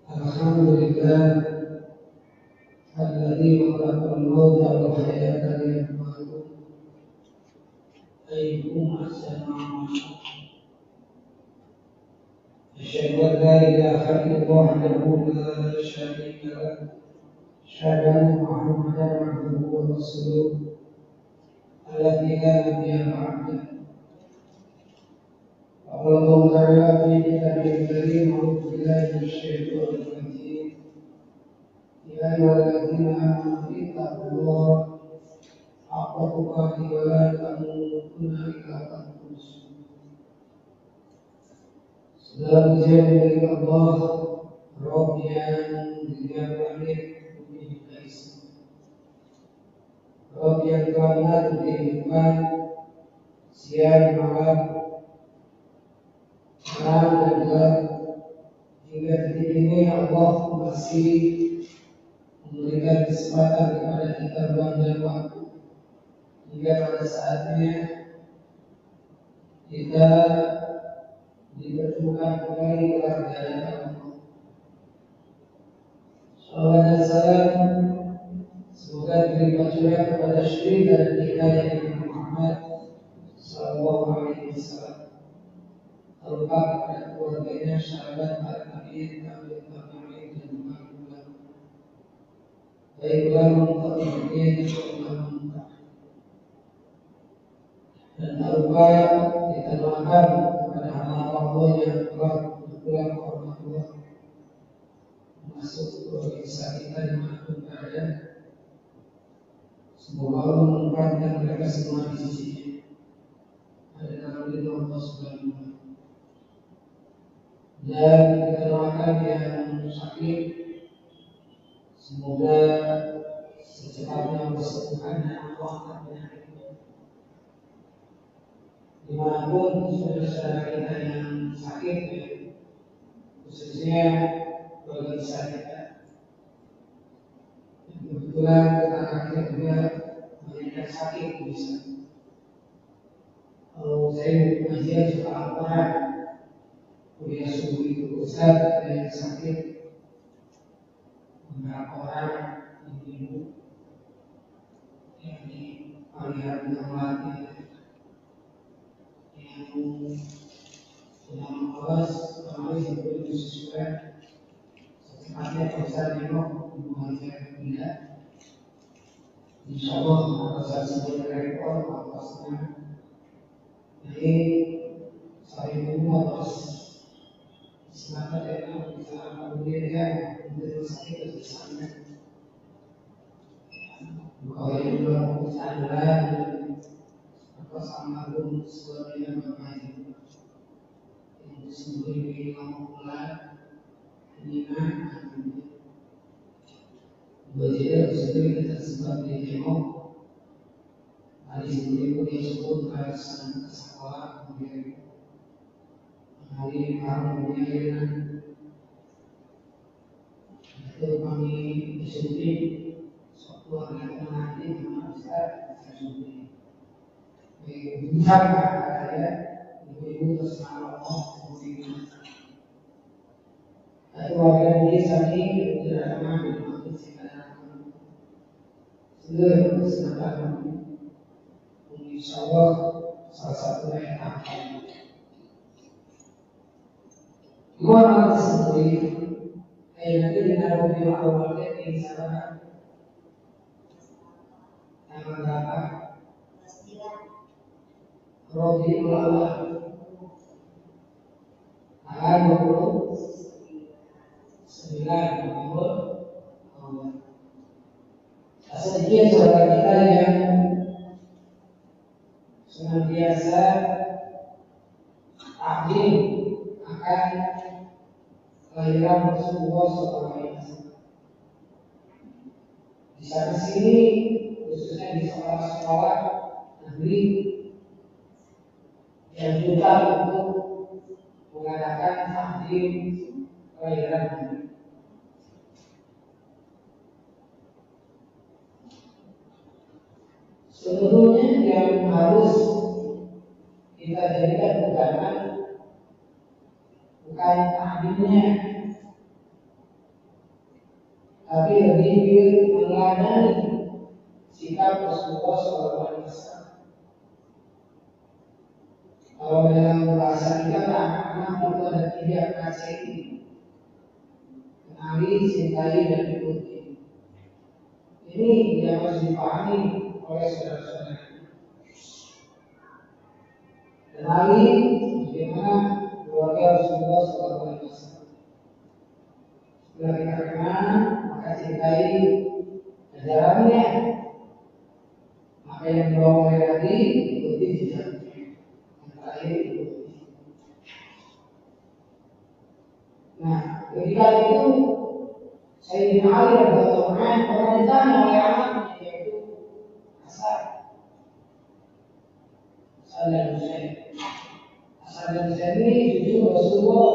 Alhamdulillah alladzi khalaqal mauta wal hayata liyabluwakum ayyukum ahsanu amala. Asyhadu an la ilaha illallah wahdahu la syarika lahu asyhadu anna Muhammadan abduhu wa rasuluh alladzi la nabiyya ba'dahu. Allah Ta'ala fi kitabihil karim a'udzu billahi minasy syaithanir rajim. Ya ayyuhalladzina amanu ittaqullaha haqqa tuqatih wa la tamutunna illa wa antum muslimun. Segala pujian bagi Allah, Rabb yang dijaga langit bumi dan isi. Rabb yang telah mengatur kehidupan siang malam, terang dan gelap, hingga detik ini Allah masih memberikan kesempatan kepada kita ruang dan waktu hingga pada saatnya kita dipertemukan kembali kepada hadapan Allah. Salawat dan salam semoga diberikan curah kepada syuri dan kita yang Nabi Muhammad Sallallahu Alaihi Wasallam, terutama kepada keluarganya, sahabat, para nabi, tabi'in, dan ulama. Baik ulama mutaqiyin dan ulama mutaqiyin. Dan tak lupa kita doakan kepada hamba Allah yang telah berpulang ke rumah Allah, masuk ke kisah kita dimanapun berada. Semoga Allah menempatkan mereka semua di sisi-Nya. Ada dalam ridha Allah Subhanahu wa Ta'ala. Dan kita doakan yang sakit, semoga secepatnya bersembuhan dan Allah akan penyakitnya. Dimanapun saudara-saudara kita yang sakit, khususnya bagi kita, kebetulan tetangga kita juga banyak yang sakit bisa. Kalau saya mengajar suka laporan, kuliah subuh itu Ustaz ada yang sakit, beberapa orang ibu yang di aliran yang sedang lolos kemarin sebelum sesuai secepatnya Ustaz nengok mengajar tidak. Insya Allah pada saat sebelum rekor pasnya. Jadi saya menunggu atas semangat yang bisa kemudian untuk sakit bersama. Kalau yang dua perusahaan atau sama pun sebagai bermain itu sendiri kamu mulai lima berjaya sendiri kita sebagai demo hari sendiri pun dia sebut harus ke sekolah kemudian hari kemudian itu kami disuntik suatu hari nanti dengan Ustaz disuntik. Bisa saya ibu-ibu bersama Allah kemudian keluarga ini tadi tidak pernah dimaksud sekarang seluruh kesempatan insya Allah salah satu yang akan gua sendiri nanti dengan video awalnya di sana tanggal berapa? Rabiul Awal tanggal 29 Rabiul Awal. Sedikit saudara kita yang senantiasa takdim akan kelahiran Rasulullah SAW. Di sana sini khususnya di sekolah-sekolah negeri yang juga untuk mengadakan takdim kelahiran Nabi. Seluruhnya yang harus kita jadikan pegangan terkait ta'adilnya, tapi lebih meneladani sikap Rasulullah SAW. Kalau dalam bahasa kita anak-anak itu ada 3 kategori: kenali, cintai, dan ikuti. Ini yang harus dipahami oleh saudara-saudara. Kenali bagaimana keluarga Rasulullah SAW. Setelah kita kenal, maka cintai ajarannya. Maka yang belum mulai lagi ikuti jejaknya. Nah, ketika itu Sayyidina Ali radhiyallahu anhu pernah ditanya oleh anaknya, yaitu Hasan dan Husain. Hasan dan Husain ini cucu Rasulullah,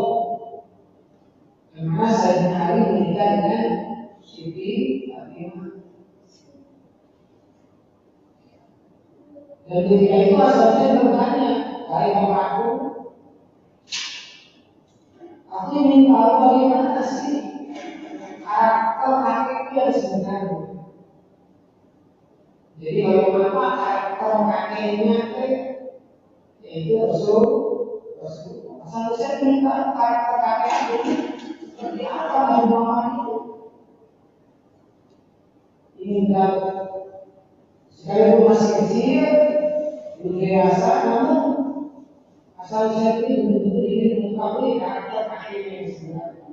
yang mana Sayyidina Ali menikah dengan Siti Fatimah. Dan ketika itu Hasan Husain bertanya, "Hai bapakku, aku ingin tahu bagaimana sih karakter kakekku yang sebenarnya." Jadi bagaimana karakter kakeknya, yaitu Rasul. Hasan Husain ingin tahu karakter kakeknya seperti apa dari mama itu. Ingin tahu. Sekalipun masih kecil, belum dewasa, namun Hasan Husain ini benar-benar ingin mengetahui karakter kakeknya yang sebenarnya.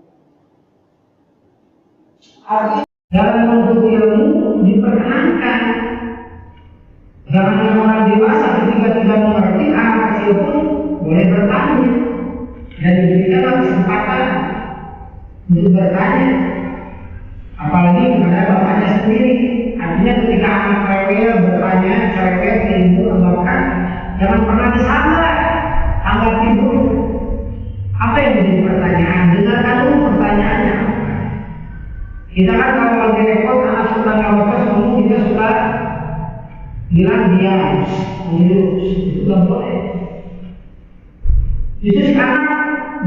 Artinya dalam menuntut ilmu diperkenankan. Jangan orang dewasa ketika tidak mengerti, anak kecil pun boleh bertanya dan diberikan kesempatan untuk bertanya. Apalagi kepada bapaknya sendiri. Artinya ketika anak rewel bertanya, cerewet, ilmu, bahkan jangan pernah disalah. Tanggapi dulu. Apa yang menjadi pertanyaan? Dengarkan dulu pertanyaannya. Kita kan kalau lagi repot, anak suka ngawas ngomong, kita suka bilang diam, itu nggak boleh. Justru sekarang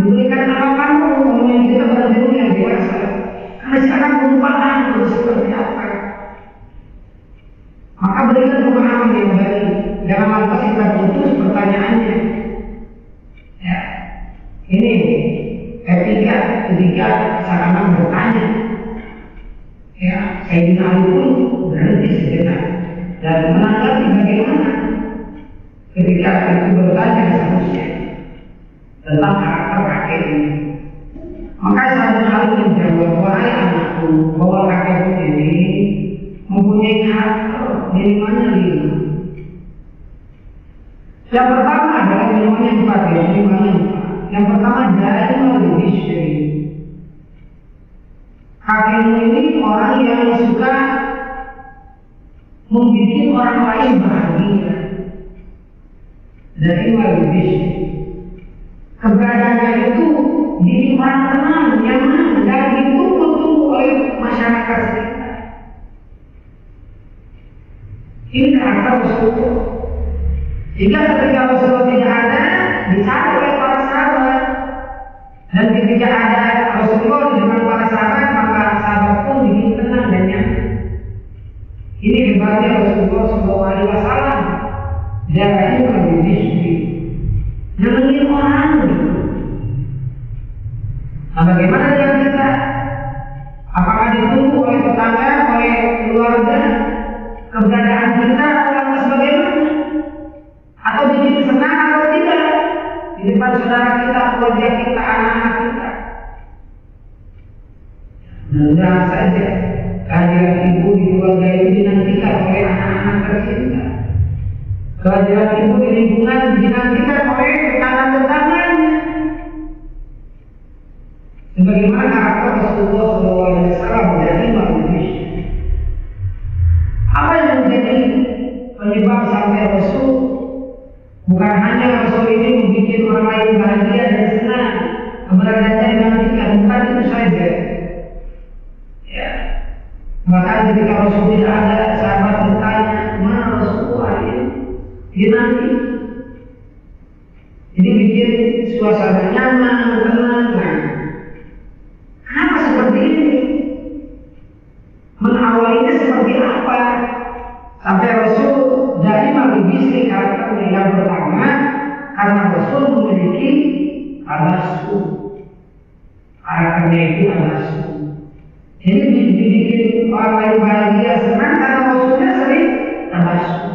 diberikan tanggapan ngomongin kita pada dulu yang dewasa. Karena sekarang merupakan terus seperti apa. Maka berikan pemahaman yang baik. Jangan lantas kita putus pertanyaannya. Ya, ini etika ketika sekarang bertanya. Ya, Sayyidina Ali pun berhenti sejenak dan menanggapi bagaimana ketika itu bertanya seharusnya tentang karakter kakeknya. Maka Sayyidina Ali menjawab, "Wahai anakku, bahwa kakekku ini mempunyai karakter minumannya 5. Yang pertama adalah minumannya 4 ya, minumannya 4. Yang pertama dari Malaysia. Kakekmu ini orang yang suka membuat orang lain bahagia. Dari Malaysia. Keberadaannya itu di orang tenang, nyaman, dan ditunggu oleh masyarakat sekitar. Ini karakter Rasulullah. Jika ketika Rasulullah tidak ada, dicari oleh para sahabat. Dan ketika ada Rasulullah dengan para sahabat, maka sahabat pun bikin tenang dan nyaman. Ini hebatnya Rasulullah SAW. Jarahnya lebih distri. Nyenengin orang. Nah, bagaimana dengan kita? Apakah ditunggu oleh tetangga, oleh keluarga, keberadaan kita lantas bagaimana? Atau bikin senang atau tidak? Di depan saudara kita, keluarga kita, anak-anak kita. Mudah saja kehadiran ibu di keluarga itu dinantikan oleh anak-anak tercinta. Kehadiran ibu di lingkungan dinantikan oleh tetangga-tetangganya. Sebagaimana karakter Rasulullah SAW dari Malaysia. Apa yang menjadi penyebab sampai Rasul bukan hanya Rasul ini membuat orang lain bahagia dan senang, keberadaannya dinantikan, bukan itu saja. Ya, bahkan ketika Rasul tidak ada, sahabat bertanya, "Mana Rasulullah ini?" Dia nanti. Jadi bikin suasana nyaman, tenang. Kenapa seperti ini? Mengawalinya seperti apa? Sampai Rasul dari bisri karakternya yang pertama, karena Rasul memiliki tabassum. Karakternya itu tabassum. Jadi dibikin orang lain bahagia senang karena Rasulnya sering tabassum.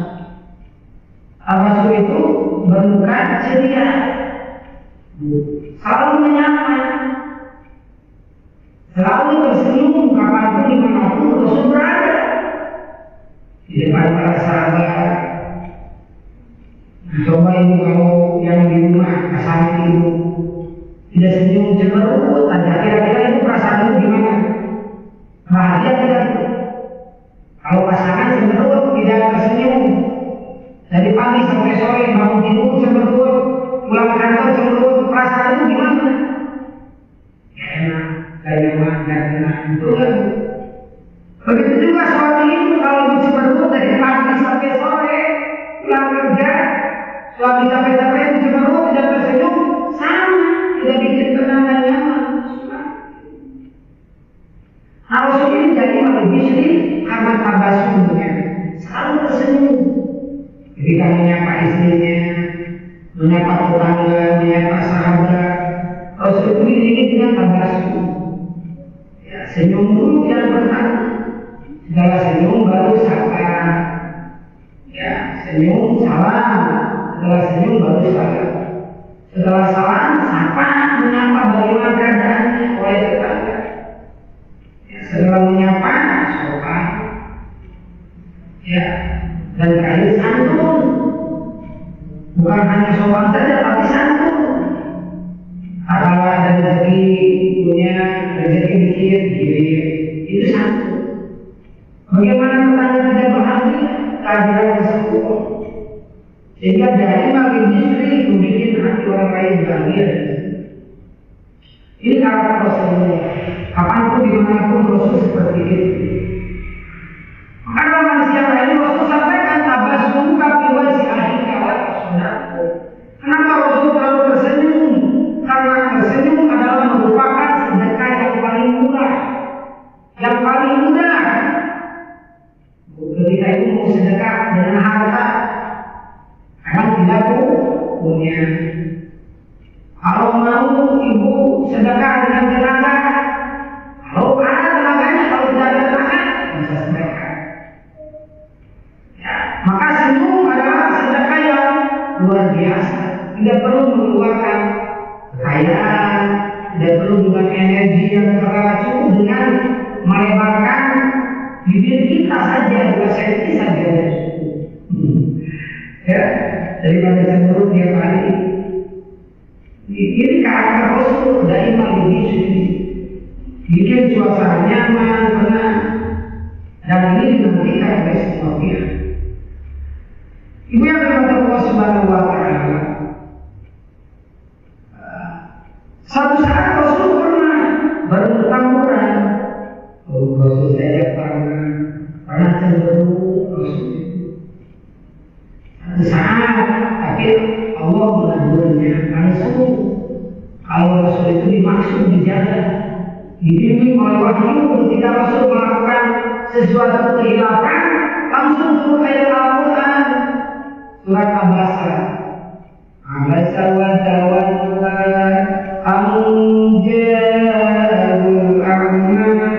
Tabassum itu bermuka ceria, selalu menyapa, selalu tersenyum kapanpun dimanapun Rasul berada. Di depan para sahabat. Coba ini kalau yang di rumah pasangan ibu tidak senyum cemberut aja, kira-kira itu perasaan ibu gimana? Bahagia tidak? Kalau pasangan cemberut tidak tersenyum dari pagi sampai sore, bangun tidur cemberut, pulang kantor cemberut, perasaan itu gimana? Ya enak, gak nyaman, gak tenang, itu kan. Begitu juga suami itu kalau cemberut dari pagi sampai sore, pulang kerja, suami capek-capek cemberut tidak tersenyum, sama, tidak bikin tenang dan nyaman. Harus ini jadi bisri karena tabassumnya, selalu tersenyum. Ketika menyapa istrinya, menyapa tetangga, menyapa sahabat, Rasul itu diiringi dengan tabassum. Ya, senyum dulu yang pertama. Setelah senyum baru sapa. Ya, senyum salam. Setelah senyum baru salam. Setelah salam sapa, menyapa bagaimana keadaannya oleh tetangga. Ya, setelah menyapa sopan. Ya, dan kain santun. Bukan hanya sopan saja tapi santun. Kalau ada rezeki punya rezeki dikit, itu santun. Bagaimana tetangga tidak bahagia kehadiran tersebut, sehingga dari makin istri membuat hati orang lain bahagia. Ini karakter Rasulullah. Kapanpun dimanapun Rasul seperti itu. Karena manusia lain Rasul sampaikan tabassum fi wajhi akhika wa sunnah. Kenapa Rasul selalu tersenyum? Karena tersenyum adalah merupakan sedekah yang paling murah, yang paling mudah. Ketika itu mau sedekah dengan harta, kadang tidak punya. Kalau mau ibu sedekah dengan tenaga, kalau ada tenaganya, kalau tidak ada tenaga, bisa sedekah. Ya, maka senyum adalah sedekah yang luar biasa. Tidak perlu mengeluarkan kekayaan, tidak perlu dengan energi yang cukup dengan melebarkan bibir kita saja, 2 senti saja. Ya, daripada cemberut tiap hari. Ini karakter Rasul dari manusia ini. Bikin suasana nyaman, tenang, dan ini dinantikan oleh semua pihak. Ibu yang dirahmati Allah Subhanahu wa Ta'ala, satu saat Rasul pernah berutang murah. Rasul saya pernah cemberut Rasul. Satu saat, tapi Allah menegurnya langsung. Kalau Rasul itu dimaksud dijaga, dibimbing oleh wahyu. Ketika Rasul melakukan sesuatu kehilapan, langsung turun ayat Al-Quran surat Abasa. Abasa wa tawalla an ja'ahul a'ma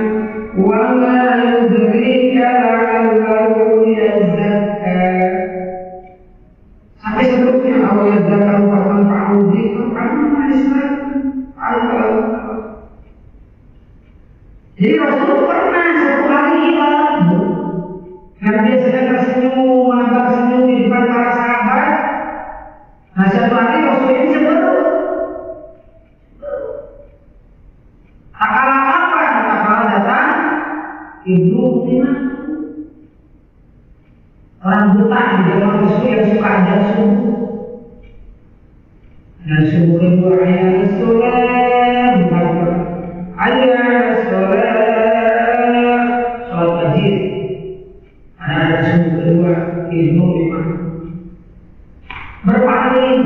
wa ma yudrika la'allahu yazakka. Sampai seterusnya Allah yazakka wa fa'udhi wa Islam. Jadi Rasul pernah satu hari hilang, karena dia sedang tersenyum, menambah senyum di depan para sahabat. Nah, satu hari Rasul ini cemberut. Tak kalah apa? Tak kalah datang Ibnu Timah, orang buta di zaman Rasul yang suka azan subuh. Dan subuh kedua ayat sholat, ayat sholat wajib. Ada subuh kedua Ibnu Timah berpaling.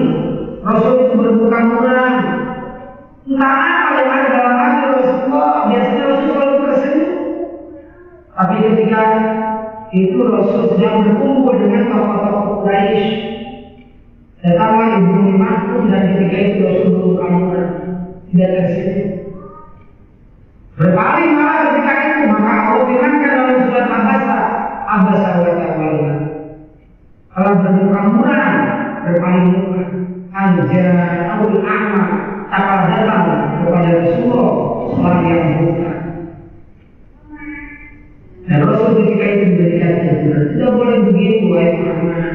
Rasul itu bermuka murah. Entah apa yang ada dalam hati Rasulullah, biasanya Rasul selalu tersenyum. Tapi ketika itu Rasul sedang berkumpul dengan tokoh-tokoh Quraisy, datanglah Ibnu Mas'ud dan ketika itu Rasul bermuka murah, tidak tersenyum. Berpaling malah ketika itu, maka Allah firmankan dalam surat Abasa wa tawalla. Kalau bermuka murah, berpaling muka, anja'ul a'ma, takal datang kepada Rasulullah orang yang buta. Dan Rasul ketika itu memberikan teguran, tidak boleh begitu wahai Muhammad.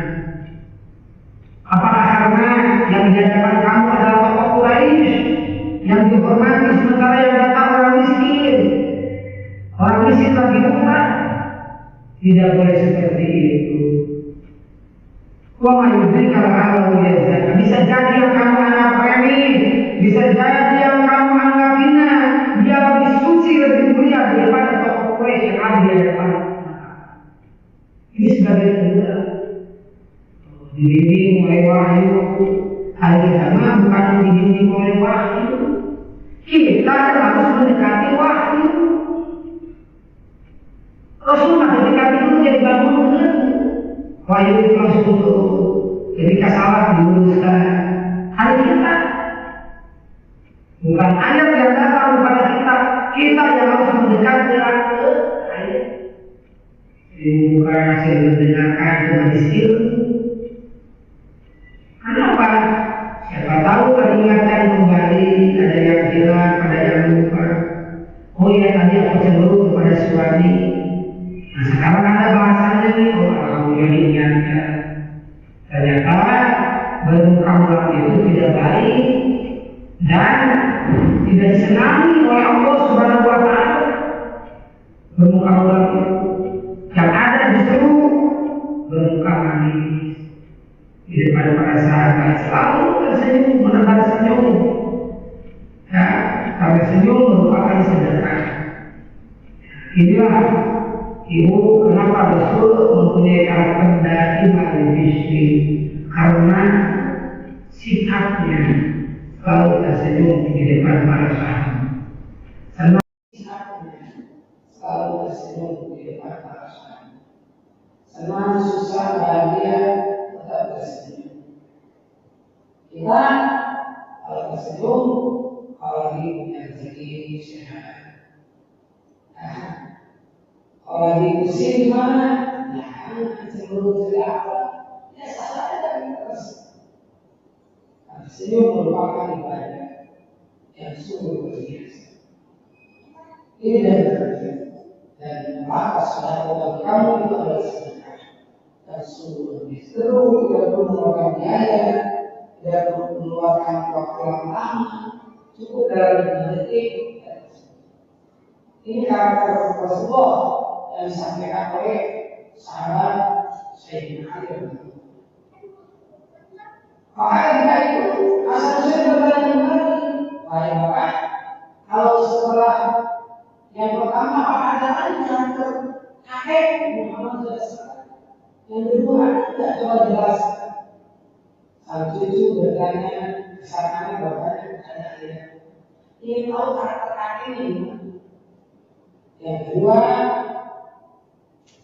Apakah karena yang di hadapan kamu adalah tokoh Quraisy yang dihormati sementara yang datang orang miskin? Orang miskin lagi buta. Tidak boleh seperti itu. Wa mayudrika la'allahu yazakka. Bisa jadi yang kamu anggap remeh, bisa jadi yang kamu anggap hina, dia lebih suci, lebih mulia daripada tokoh Quraisy yang ada di hadapan. Ini sebagai tanda dibimbing oleh wahyu. Hal pertama bukan dibimbing oleh wahyu. Kita harus mendekati wahyu. Rasulullah ketika itu jadi bangun wahyu itu langsung turun. Ketika salah diluruskan. Hal kita bukan ayat yang datang kepada kita yang harus mendekat dengan ayat. Bukan hasil mendengarkan majelis ilmu. Kenapa? Siapa tahu teringatkan kembali, ada yang hilang, ada yang lupa. Oh iya tadi aku cenderung kepada suami. Nah sekarang ada bahasanya nih, oh alhamdulillah diingatkan. Ternyata bermuka murah itu tidak baik dan tidak disenangi oleh Allah Subhanahu wa Ta'ala. Bermuka murah itu yang ada justru bermuka manis di depan para sahabat, selalu tersenyum, menebar senyum. Ya, karena senyum merupakan sedekah. Inilah ibu kenapa Rasul mempunyai karakter daimah al-bishri, karena sikapnya selalu tersenyum di depan para sahabat. Selalu tersenyum di depan para sahabat. Senang, susah, bahagia, tetap tersenyum. Kita kalau tersenyum, kalau lagi punya rezeki sehat. Kalau lagi pusing gimana? Ya, cenderung cerita apa? Ya saja terus. Tersenyum merupakan ibadah yang sungguh luar biasa. Ini dan maka saudara kamu itu adalah sedekah dan sungguh luar biasa. Terus tidak perlu mengeluarkan biaya, tidak perlu mengeluarkan waktu yang lama, cukup dalam 5 detik. Ini karakter Rasulullah yang disampaikan oleh sahabat Sayyidina Ali. Maka ketika itu asal usul berbalik kembali. Wahai Bapak, kalau setelah yang pertama apa ada lagi yang kakek Muhammad SAW. Yang kedua tidak coba jelaskan. Sang cucu bertanya kesananya bapaknya ada ayah. Ingin tahu karakter kakeknya gimana? Yang kedua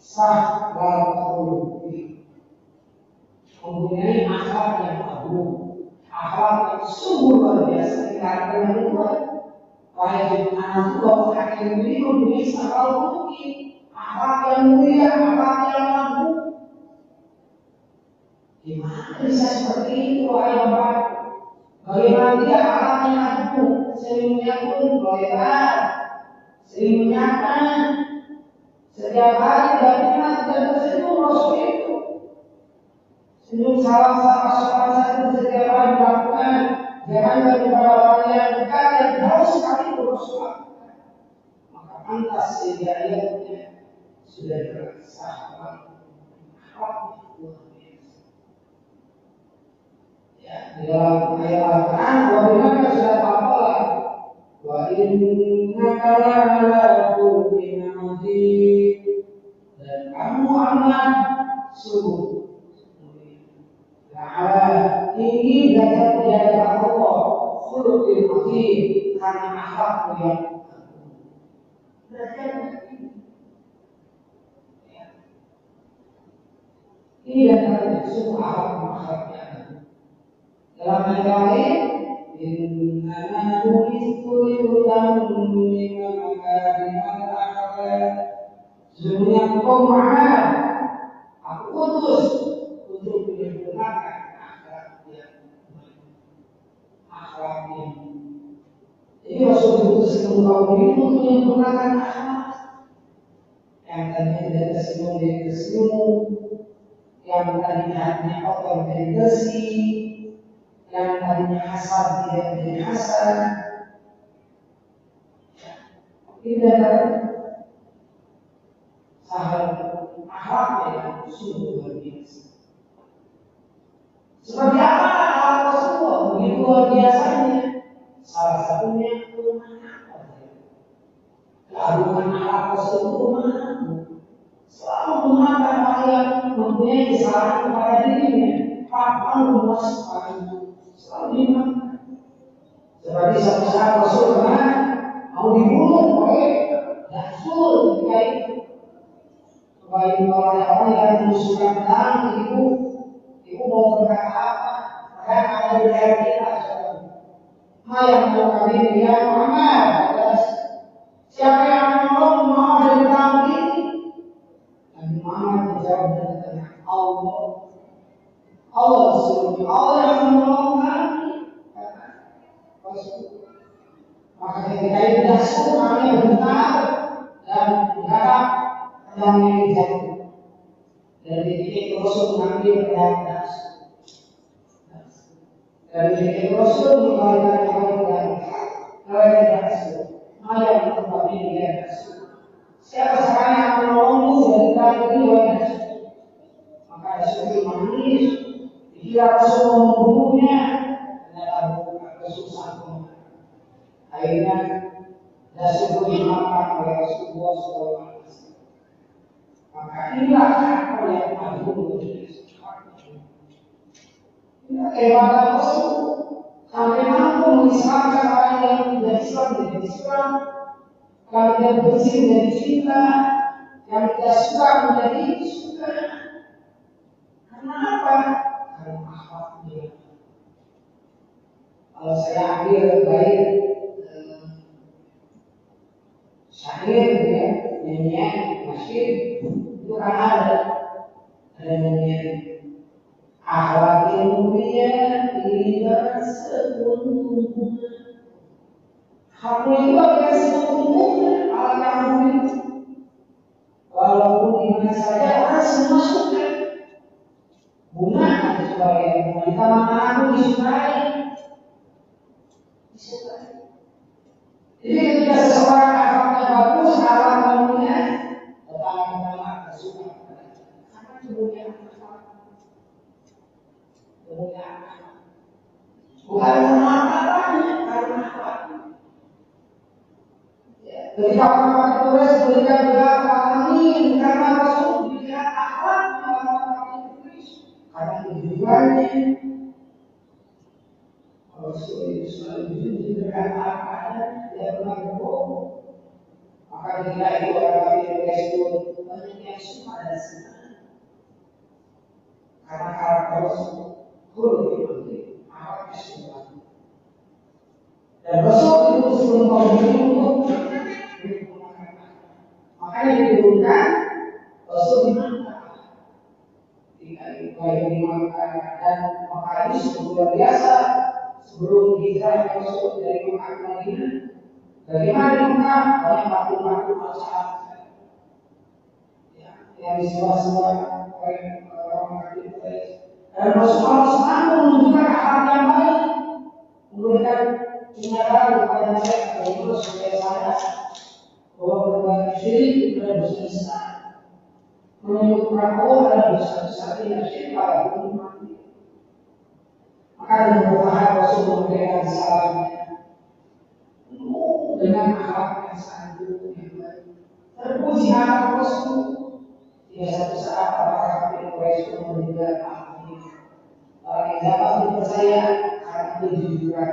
sah wal mempunyai akhlak yang agung, akhlak yang sungguh luar biasa. Karakter yang kedua, wahai anak tua, kakek ini mempunyai akhlak mungkin, akhlak yang mulia, akhlak yang agung. Gimana bisa seperti itu, wahai Bapak? Bagaimana dia akhlaknya agung, sering menyambut, bolehlah, sering menyapa, setiap hari tidak tersenyum Rasul itu. Senyum salam sopan satu setiap hari dilakukan. Jangan kepada orang yang dekat yang jauh sekali Rasulullah. Maka pantas sehingga ayatnya sudah dirasakan. Ya, di dalam ayat Al-Quran, bagaimana sudah tampak wa innaka la'ala khuluqin 'adzim, dan kamu amat sungguh la'ala tinggi derajat di hadapan Allah, khuluqil azim, karena akhlak yang derajatnya tinggi. Ini adalah semua akhlak-akhlaknya. Dalam ayat lain, innama bu'ithu liutammima makarimal akhlaq. Sesungguhnya engkau Muhammad, aku utus untuk menyempurnakan akhlak yang baik. Akhlak yang jadi Rasul diutus ke kaum ini untuk menyempurnakan akhlak. Yang tadinya tidak tersenyum jadi tersenyum, yang tadinya hatinya kotor menjadi bersih, yang tadinya hasad tidak menjadi hasad. Ini adalah sahabat akhlak yang sungguh luar biasa. Seperti apa akhlak Rasulullah? Begitu luar biasanya. Salah satunya keagungan akhlak Rasulullah selalu memaafkan orang yang mempunyai kesalahan kepada dirinya. Bahkan memuaskan selalu dimaafkan. Seperti satu saat Rasul pernah mau dibunuh oleh Rasul ketika itu. Baik orang yang mengusulkan tentang ibu mau berkata apa? Karena ada di dalam kita. Yang melakukan ini ya Muhammad. Siapa yang menolong mau dari tangan ini? Nabi Muhammad menjawab dengan Allah. Allah disuruh Allah yang menolong kami. Maka ketika itu Rasul kami benar dan berharap yang jatuh. Dari titik Rasul mengambil pedang Rasul. Dari titik Rasul mengeluarkan pedang Rasul. Ayat yang ini ya Rasul. Siapa sekarang yang menolongmu dari pedang ini wahai Rasul? Maka Rasul menangis. Dikira Rasul membunuhnya. Ternyata Rasul sanggup. Akhirnya Rasul dimaafkan oleh Rasulullah SAW. Maka inilah apa yang agung dari kehebatan Rasul sampai mampu mengislamkan orang yang tidak Islam menjadi Islam, yang tidak bersih menjadi cinta, yang tidak suka menjadi suka. Karena apa? Karena akhlaknya. Kalau saya ambil baik syair ya, nyanyian nasyid itu kan ada nyanyian akhlak yang mulia tidak sempurna. Haknya itu akan sempurna akhlak yang mulia. Walaupun di mana saja orang semua suka. Bunga ada sebagai wanita mana disukai. Jadi ketika seseorang akhlaknya bagus, akhlaknya mulia, tetangga-tetangga suka. Karena kemuliaan akhlak. Kemuliaan akhlak. Bukan karena apa-apanya, karena akhlaknya. Ketika orang tulis berikan berapa amin karena Rasul dilihat akhlaknya orang tulis karena tujuannya. Rasul itu selalu jujur dengan apa tidak pernah berbohong. Maka ketika itu orang tulis itu banyak yang suka dan senang karena karakter Rasul huruf itu akhlaknya semua. Dan Rasul itu sebelum kaum ini untuk makanya diturunkan Rasul dimantap. Ketika itu dimantap dan maka ini sungguh luar biasa. Sebelum hijrah Rasul dari Mekah ke Madinah, bagaimana di Mekah banyak patung-patung masyarakat yang disewa-sewa oleh orang Quraisy. Dan Rasulullah SAW menunjukkan akhlak yang baik, memberikan penyadaran kepada mereka bahwa supaya sadar bahwa berbuat syirik itu adalah dosa besar. Menyebutkan Allah adalah dosa besar yang syirik pada umat. Maka dengan bertahan Rasul memberikan salamnya dengan akhlak yang sangat yang baik. Terpuji akhlak Rasul. Hingga satu saat para kafir Quraisy meninggal akhlak. orang yang dapat dipercaya karena kejujuran.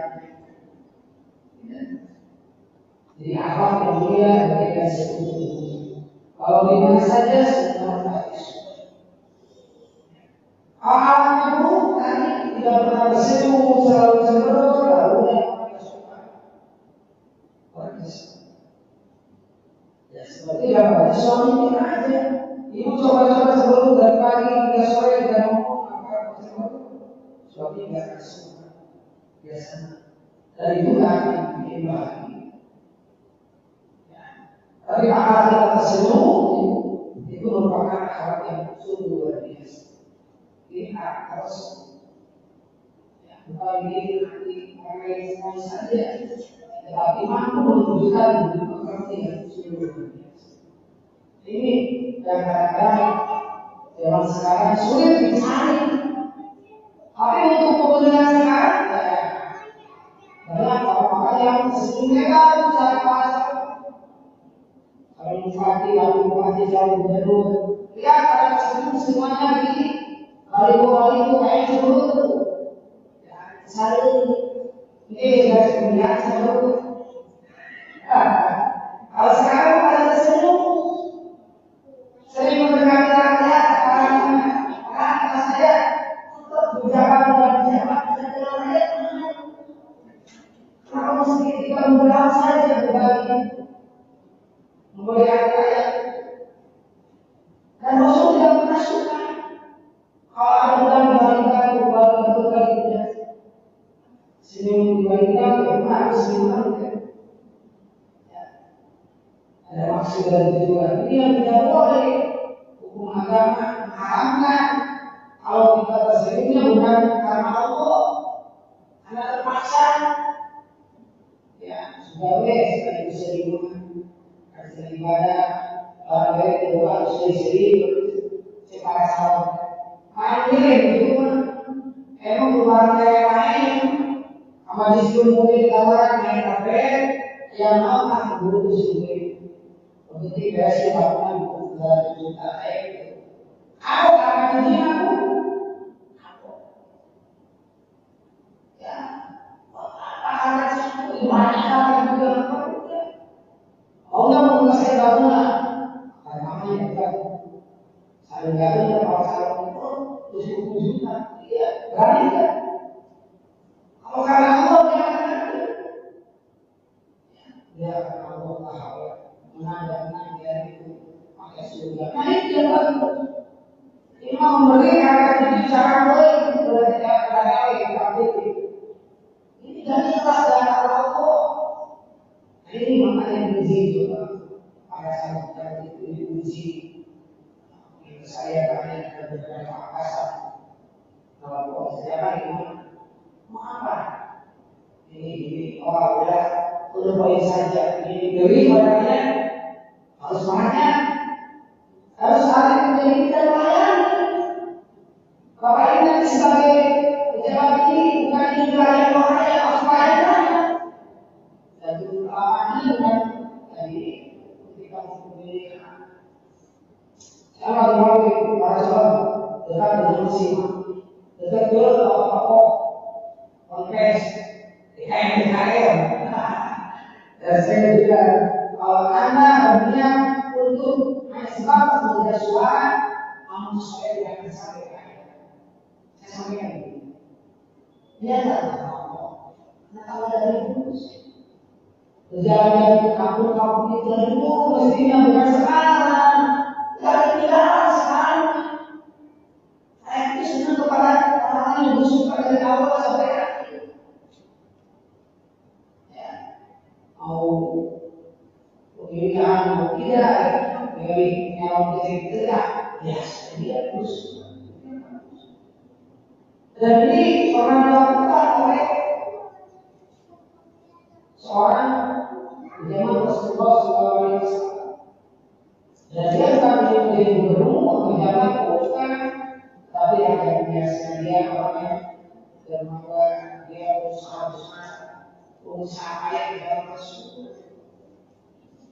Jadi akhlak yang mulia bagaikan sekutu. Kalau di mana saja semua habis. Akhlaknya buruk tadi tidak pernah bersenyum, selalu cemberut, lalu yang tidak suka. Ya seperti yang pada suami kita aja. Ibu coba-coba sebelum dari pagi hingga sore dan ngomong apa suami nggak suka. Biasanya. Dan itu nggak akan bikin bahagia. Tapi akhlak yang tersenyum itu merupakan akhlak yang sungguh luar biasa. Ini harus bukan ini nanti orang semua saja, tetapi mampu menunjukkan mengerti yang sungguh luar biasa. Ini yang kadang-kadang zaman sekarang sulit dicari. Tapi untuk kemudian sekarang, banyak orang-orang yang sebelumnya kan cari pasar. Kalau bupati, lalu bupati jauh gubernur, lihat ada sebelum semuanya begini, balik-balik kayak sebelum. Saya ini sudah semuanya sebelum. Kalau sekarang ada sebelum, sering mendekati rakyat, karena saya ucapan dan ucapan saya rakyat. Kalau mesti kita mengenal saja berbagi. Memuliakan rakyat dan Rasul tidak pernah suka kalau ada yang dibandingkan betul-betul tidak senyum dibandingkan harus senyum ada maksud dan tujuan ini yang tidak boleh hukum agama mengharamkan kalau kita tersenyumnya bukan karena Allah karena terpaksa ya sudah sekali bisa dibunuh ibadah orang lain berdoa sendiri secara sama. Akhirnya itu emang keluarga yang lain sama disuruh mungkin tawaran yang terbaik yang mau guru sendiri. Untuk tidak siapkan bukan juta aku akan jadi aku. Ya, apa alasan itu banyak hal yang juga Allah menguasai bangunan, karena yang bukan saling gagal dan masalah itu tujuh-tujuhkan, iya berani kan? Kalau karena Allah dia Allah tahu menandakan dia itu pakai surga. Nah itu yang bagus. Ini mau memberi akan dibicara boleh tidak berani tapi ini jadi kelas dan Allah. Ini makanya diuji juga pada saat kita diuji saya banyak ada beberapa akasan kalau saya kan mau apa ini orang udah baik saja ini beri orangnya harus semangatnya harus saling menjadi dan melayani bapak ini nanti sebagai pejabat ini bukan juga yang orang yang harus melayani dan itu ini bukan jadi ketika memilih sama dengan para sahabat dekat dengan musim dekat dulu apa konfes DKM dan saya juga kalau anda berniat untuk hanya sebab menjaga suara namun supaya tidak akan sampai ke akhir saya sampaikan begini dia tak tahu nah kalau dari dulu berjalan ke kampung-kampung itu dari dulu mestinya bukan sekarang tidak sekarang saya itu senang kepada orang yang bersuka dari awal sampai akhir ya mau pemilihan mau tidak memilih calon tidak ya dia terus dan ini pernah dilakukan oleh seorang zaman Rasulullah SAW dan dia bukan menjadi gubernur atau jabat bukan tapi akhirnya biasanya dia orangnya dermawan dia usaha yang dalam Rasul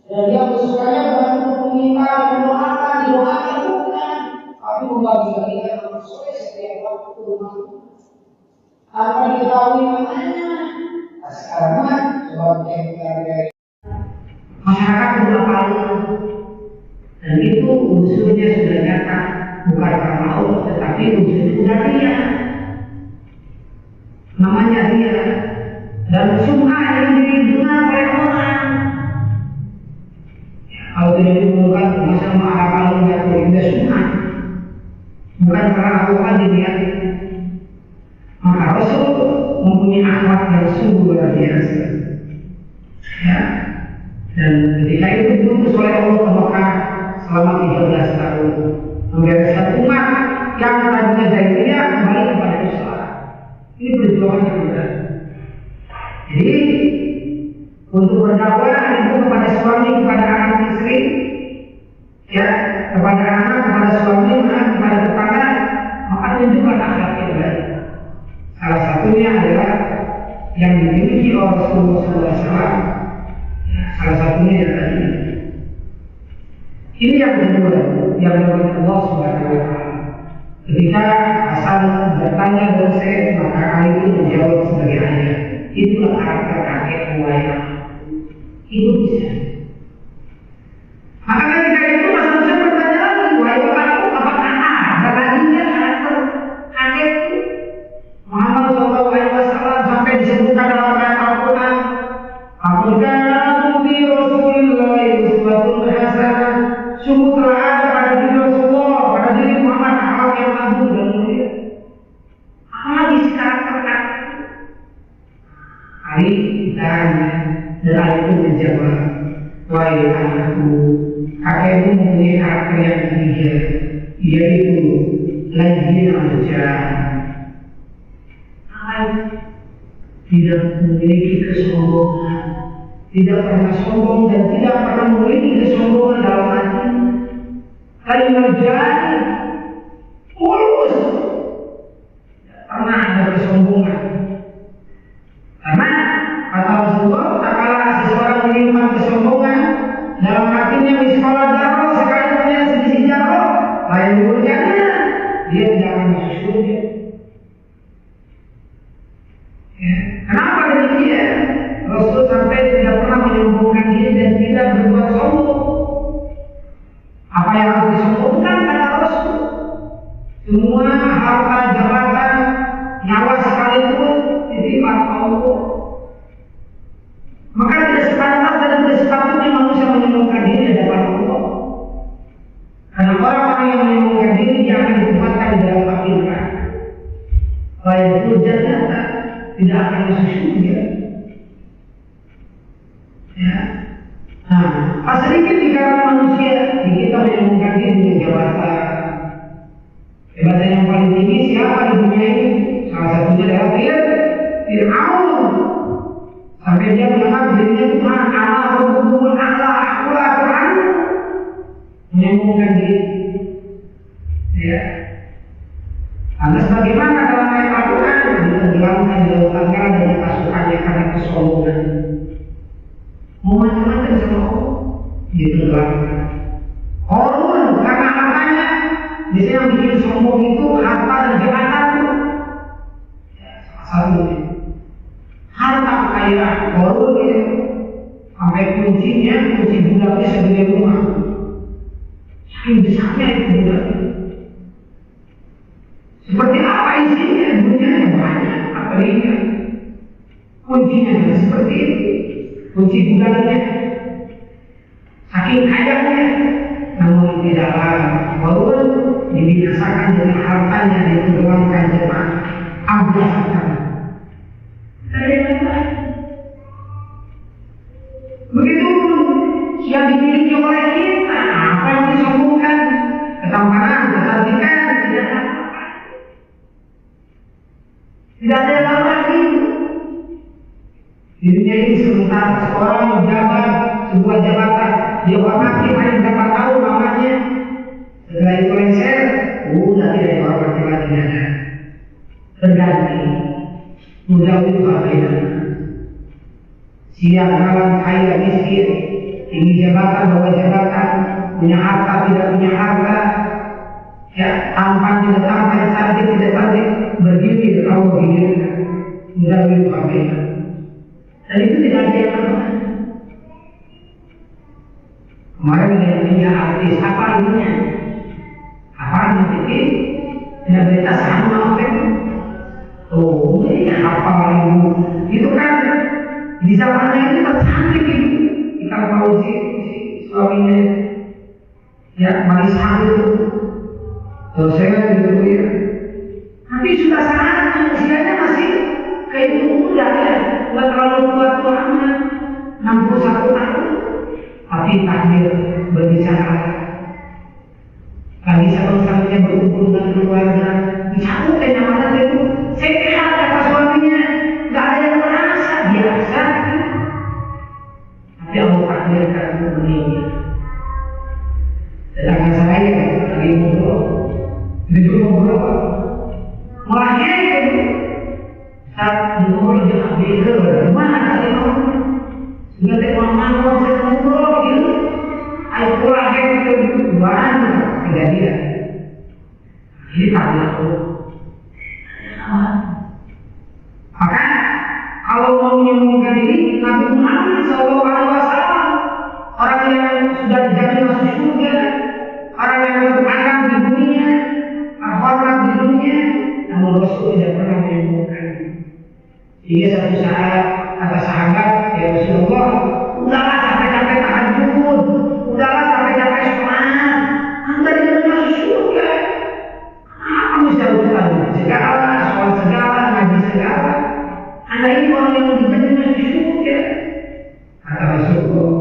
dan dia bersukanya bukan untuk meminta didoakan bukan tapi membagi-bagikan Rasul setiap waktu tanpa diketahui namanya. Nah, sekarang mah coba menghargai masyarakat sudah paling, dan itu unsurnya sudah nyata, bukan karena Allah, tetapi unsur sudah dia, namanya dia, dan sum'ah yang digunakan oleh orang. Kalau tidak digunakan, masa ma'ala paling jatuh indah sum'ah, bukan karena Allah dilihat. Maka Rasul mempunyai akhlak yang sungguh luar biasa. Ya. Dan ketika itu diutus oleh Allah ke Mekah selama 13 tahun, membereskan umat yang tadinya jahiliyah kembali kepada Islam. Ini perjuangan yang berat. Jadi untuk berdakwah itu kepada suami, kepada anak istri, ya, kepada anak, kepada suami, kepada tetangga, maka tunjukkan akhlak yang baik. Salah satunya adalah yang dimiliki oleh Rasulullah SAW. Salah satunya yang tadi. Ini yang kedua, yang dilakukan Allah Subhanahu wa Ta'ala. Ketika Hasan bertanya kepada saya, maka Ali itu menjawab sebagai ayah. Itulah karakter kakek mulia. Itu bisa. Maka ketika itu Mas Musa bertanya lagi, wahai bapakku, apakah ada baginya karakter kakek itu? Muhammad SAW sampai disebutkan dalam ayat Al-Quran, apakah Nabi Rasulullah uswatun hasanah, sungguh telah ada pada diri Rasulullah, pada diri Muhammad akhlak yang agung dan mulia. Apalagi karakter kakek? Ali ditanya, dan Ali itu menjawab, wahai anakku, kakekmu mempunyai karakter yang ketiga, yaitu lain al-jahl. Tidak memiliki kesombongan, tidak pernah sombong dan tidak pernah memiliki kesombongan dalam hati. Kalimat jahat, mulus, tidak pernah ada kesombongan. Karena kata Rasulullah, tak kalah seseorang menyimpan kesombongan dalam hatinya miskola darah sekali punya selisih darah, lain berikutnya dia tidak akan masuk surga. Kenapa demikian? Rasul sampai tidak pernah menyombongkan diri dan tidak berbuat sombong. Apa yang harus disombongkan kata Rasul? Semua harta, jabatan, nyawa sekalipun dititipkan Allah. Maka tidak sepantas dan tidak sepatutnya manusia menyombongkan diri di hadapan Allah. Karena orang-orang yang menyombongkan diri dia akan ditempatkan di dalam api neraka. Lain itu jannah tidak akan masuk surga. Ya. Nah, pas sedikit di kalangan manusia, kita menyombongkan diri dengan jabatan. Jabatan yang paling tinggi siapa di dunia ini? Salah satunya adalah Fir'aun. Sampai dia menganggap dirinya Tuhan, Allah berhubungan Allah, akulah Tuhan. Menyombongkan diri. Ya. Lantas bagaimana dalam ayat Al-Quran? Ditenggelamkan di lautan merah dari pasukannya karena kesombongan. Mau macam-macam sama Allah, ditenggelamkan. Korun karena hartanya, biasanya yang bikin sombong itu harta dan jabatan. Ya, salah satunya harta kekayaan. Korun itu sampai kuncinya, kunci bulatnya segede rumah. Saking besarnya itu bulatnya. Seperti apa isinya? Dunia yang banyak, apa ini? Kuncinya seperti itu. Kunci bulannya saking kayanya, namun di dalam korun dibinasakan dengan hartanya, ditenggelamkan jemaah abdah hartanya. Begitu yang dimiliki oleh kita, apa yang disombongkan? Ketampanan, kecantikan, tidak ada yang lagi. Di dunia ini sementara seorang menjabat sebuah jabatan, dia hormati paling berapa tahun lamanya. Setelah itu lengser, udah tidak dihormati lagi ada. Terganti, mudah itu berbeda. Siang malam kaya miskin, tinggi jabatan bawah jabatan, punya harta tidak punya harta, Ya, tampan tidak tampan, cantik tidak cantik, berdiri Allah begini, mudah dipakai. Dan itu tidak ada yang lain. Kemarin yang punya artis apa artinya? Apa artinya? Tidak berita sama apa? Oh, ini apa ibu? Itu kan di zamannya itu tercantik ibu. Kita tahu si suaminya, ya Marisa itu. Saya gitu ya. Tapi sudah saatnya usianya masih kayak itu muda ya, nggak terlalu tua-tua amat, 61 tahun. Tapi takdir berbicara. Lagi sama-samanya berkumpul dengan keluarga, dicabut namanya itu sehat kata suaminya, nggak ada yang merasa biasa. Tapi Allah takdirkan meninggal. Sedangkan saya lagi ngobrol. Duduk ngobrol, melahirkan saat ngobrol dengan beda, mana tadi orang sudah tengok mana saya ngobrol gitu, ayo pulang ke mana kejadian, ini tak laku. Maka kalau mau menyembuhkan diri, Nabi Muhammad SAW, orang yang sudah dijamin masuk surga, orang yang berpandang di dunia, terhormat di dunia, namun Rasul tidak pernah menyembuhkan. Hingga satu saat kata sahabat, ya Rasulullah, udahlah capek-capek tahajud, udahlah capek-capek sholat, anda tidak masuk surga. Kenapa mesti harus tahajud segala, sholat segala, ngaji segala? Anda ini orang yang dijamin masuk surga. Kata Rasulullah,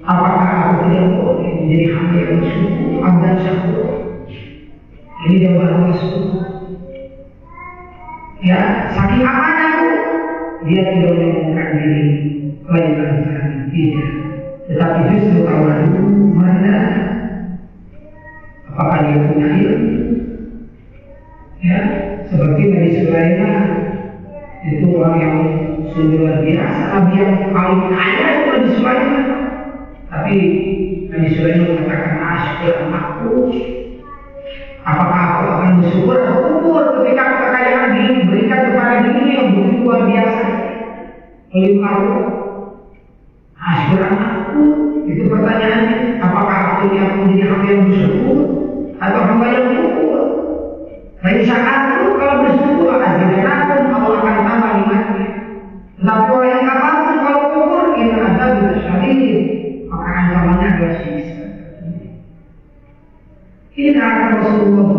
apakah aku tidak boleh menjadi hamba yang bersyukur, abdan syakur? Ini jawaban Rasul. Ya, saking apanya aku? Dia tidak menyembuhkan diri, lain tidak. Tetapi justru tawadu merendah. Apakah dia punya ilmu? Ya, seperti Nabi Sulaiman itu orang yang luar biasa, Nabi yang paling kaya itu Nabi Sulaiman. Tapi Nabi Sulaiman mengatakan asykur makhluk. Apakah aku akan bersyukur atau kufur ketika kekayaan diberikan kepada diri yang begitu luar biasa? Melimpah Allah. Asykur makhluk. Itu pertanyaannya. Apakah aku yang menjadi hamba yang bersyukur atau hamba yang kufur? Dari saat itu kalau bersyukur akan Allah akan tambah nikmatnya. Tetapi orang yang apapun kalau kufur ini ada bisa syadid, maka ancamannya adalah siksa. Ini karakter Rasulullah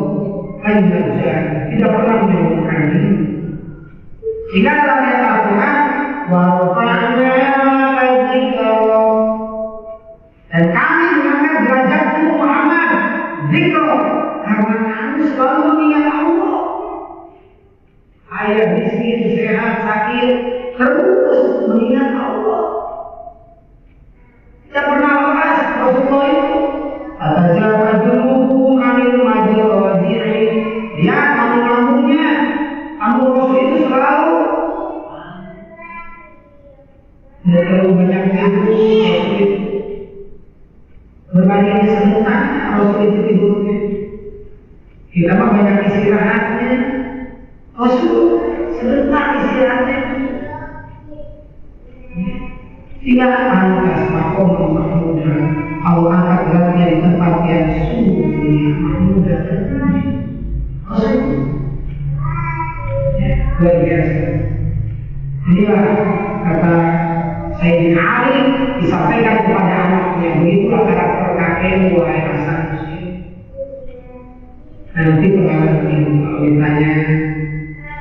tidak pernah menyembuhkan diri. Sehingga dalam ayat Al-Quran, warfa'na ladzikra, dan kami mengangkat derajatmu Muhammad zikra, karena kamu selalu mengingat Allah. Ayah miskin, sehat, sakit, terus mengingat Allah. Tidak pernah lepas Rasulullah itu. Atajabat junubukum anil majraji'i. Dia kamu-kamunya, kamu Rasul itu selalu tidak terlalu banyak tidur. Berbagai sebentar Rasul itu tidurnya. Kita mah banyak istirahatnya. Rasul sebentar istirahatnya. Tidak pantas makom mahmudah. Allah angkat beratnya di tempat yang sungguh mahmudah terpuji. Rasul luar biasa. Inilah kata Sayyidina Ali disampaikan kepada anaknya. Begitulah karakter kakek wahai Hasan Hussein. Nanti pengalaman itu kalau ditanya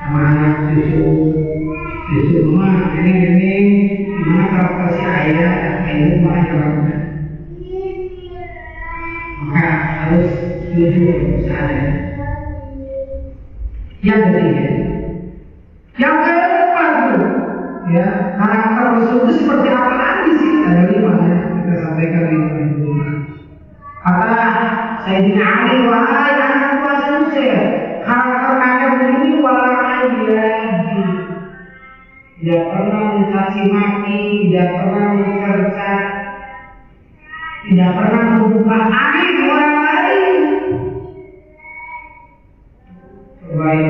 sama anak cucu rumah ini gimana karakter si ayah dan rumah jawabnya, maka harus jujur seadanya. Yang ketiga, yang keempat itu, ya karakter Rasul itu seperti apa lagi sih? Ada 5 ya, kita sampaikan 5. Kata Sayyidina Ali, wahai anak Hasan Hussein, karakter kakek begini wahai lagi. Tidak pernah mencaci maki, tidak pernah mencerca, tidak pernah membuka aib orang lain. Bapak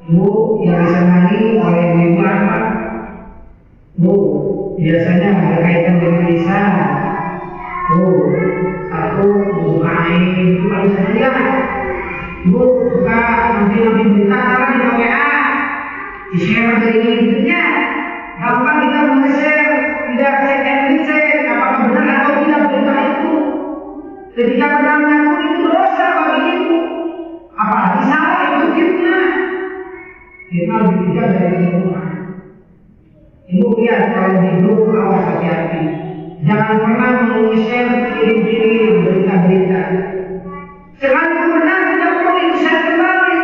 Ibu yang disenangi oleh ibu apa? Bu, biasanya berkaitan dengan lisan. Bu, satu membuka air itu kalau saya. Bu, buka nanti berita salah di WA, di share dari berikutnya. Gampang kita meng-share, tidak cek apakah benar atau tidak berita itu. Ketika benar pun itu dosa bagi ibu. Apalagi salah itu fitnah. Fitnah lebih bijak dari pembunuhan. Ibu lihat kalau di grup awas hati-hati. Jangan pernah meng-share kirim-kirim berita-berita. Sekalipun benar tidak perlu di-share kembali.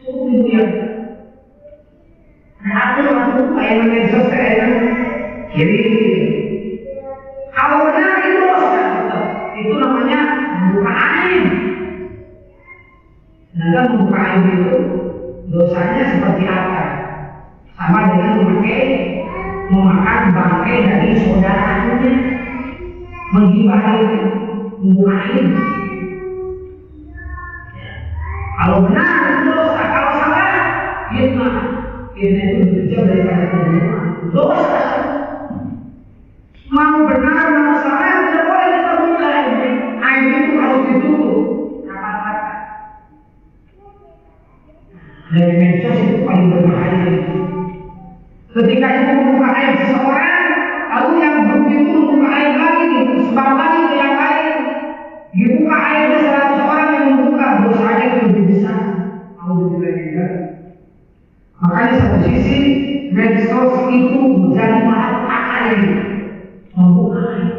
Cukup ibu yang aku kayak medsos kayak kiri. Kalau benar itu dosa, itu namanya membuka aib. Sedangkan membuka aib itu dosanya seperti apa? Sama dengan memakan bangkai dari saudaranya, menggibahi, membuka aib. Kalau benar itu dosa, kalau salah fitnah. Fitnah itu lebih kecil daripada pembunuhan. Dosa. Mau benar, mau salah, tidak boleh kita buka aib. Aib itu harus ditutup. Kata-kata. Dari medsos itu paling berbahaya. Ketika itu membuka aib seseorang, lalu yang begitu membuka aib lagi, sebab lagi ke yang lain. Dibuka aibnya 100 orang yang membuka, dosanya itu lebih besar. Alhamdulillah. Makanya satu sisi medsos itu menjadi malapetaka ini. Membuka aib,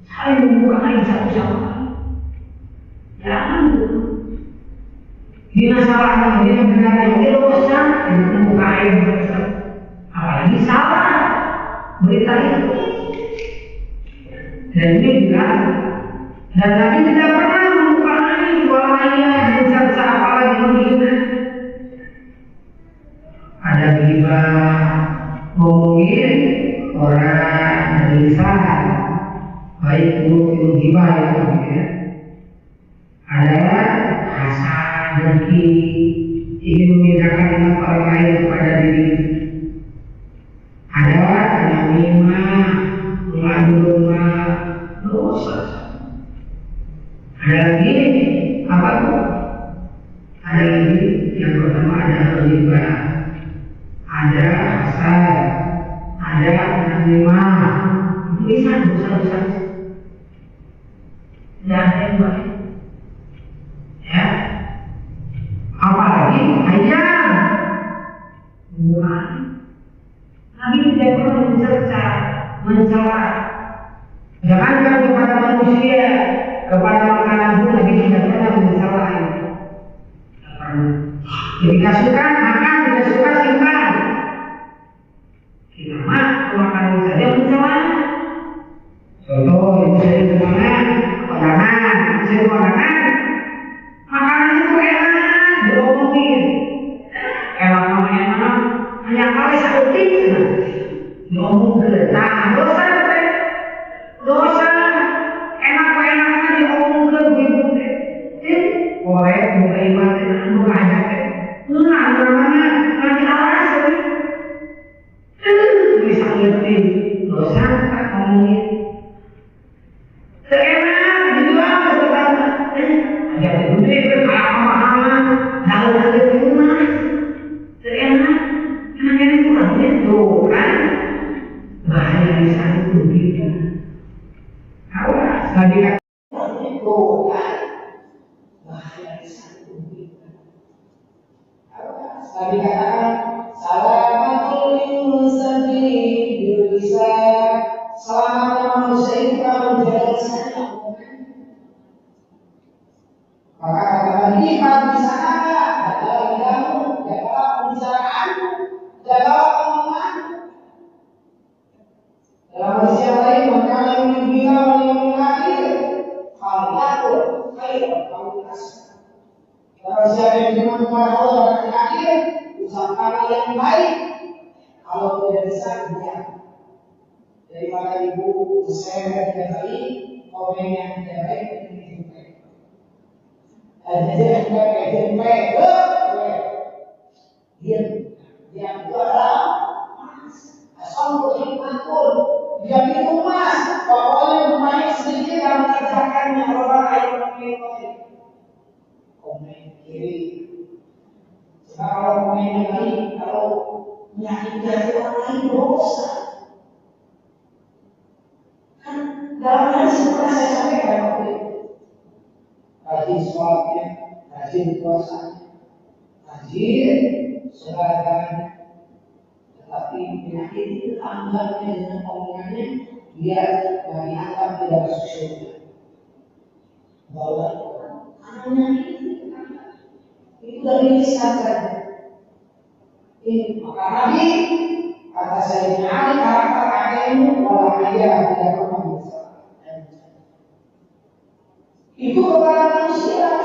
saling membuka aib satu sama lain. Jangan di masalah yang benar yang dosa membuka aib besar. Apalagi salah berita itu. Dan ini juga dan Nabi tidak pernah membuka aib walaya besar apalagi menghina. Ada ghibah, ngomongin orang dari lisan, baik buruk ghibah itu ya. Ada hasad, dengki, ingin memindahkan nama orang lain kepada diri. Ada namimah, mengadu domba, dosa. Ada lagi apa tuh? Ada lagi yang pertama ada ghibah, ada hasad, ada namimah. Itu lisan dosa-dosa. Tidak ada yang baik. Ya. Apalagi ayam. Bukan. Nabi tidak pernah mencela. Jangankan kepada manusia, kepada makanan pun Nabi tidak pernah mencela itu. Ketika suka makan, tidak suka simpan. Kita makan saja mencela. Contoh, ibu saya di mana? Kondangan, saya di kondangan. Makanan itu enak, diomongin. Enak sama enak, hanya kali satu tiga. Diomongin, nah dosa teh, dosa. Enak-enaknya diomongin begitu teh. Korek, buka ibadah, buka aja teh. Enggak, namanya lagi alasan. Bisa ngerti dosa tak ngomongin. Seenak dijual ke tetangga. Ada gede ke mahal-mahal, daun ada di rumah. Seenak, anak-anak kurang itu kan. Bahaya lisan itu begitu. Awas, tadi kan itu kan. Bahaya lisan itu begitu. Awas, tadi katakan salamatul insani bisa selamatnya manusia itu kalau menjaga lisannya. Maka katakan nikmat di sana adalah lidahmu, jagalah pembicaraanmu, jagalah omonganmu. Dalam hadis yang lain, maka yang dibilang yang akhir, faliyakul khairan aw liyasmut. Kalau siapa yang beriman kepada Allah dan hari akhir, usahakanlah yang baik. Kalau tidak bisa, diam. Daripada ibu share yang tidak baik, komen yang tidak baik, dan tidak baik. Jadi dia itu adalah emas. Asal berhikmat pun dia itu emas. Pokoknya lumayan sedikit yang mengerjakannya orang lain komen kiri. Sebab kalau komen kiri, kalau menyakiti orang lain dosa. Kan dalam hadis pernah saya sampaikan waktu itu. Rajin sholatnya, rajin puasanya, rajin segala-galanya. Tetapi menyakiti tetangganya dengan omongannya, dia dianggap tidak masuk surga. Bahwa anaknya itu dari lisan saja. Ini maka Nabi kata Sayyidina Ali karakter ayahmu walau ayah tidak pernah bersalah. Itu kepada manusia.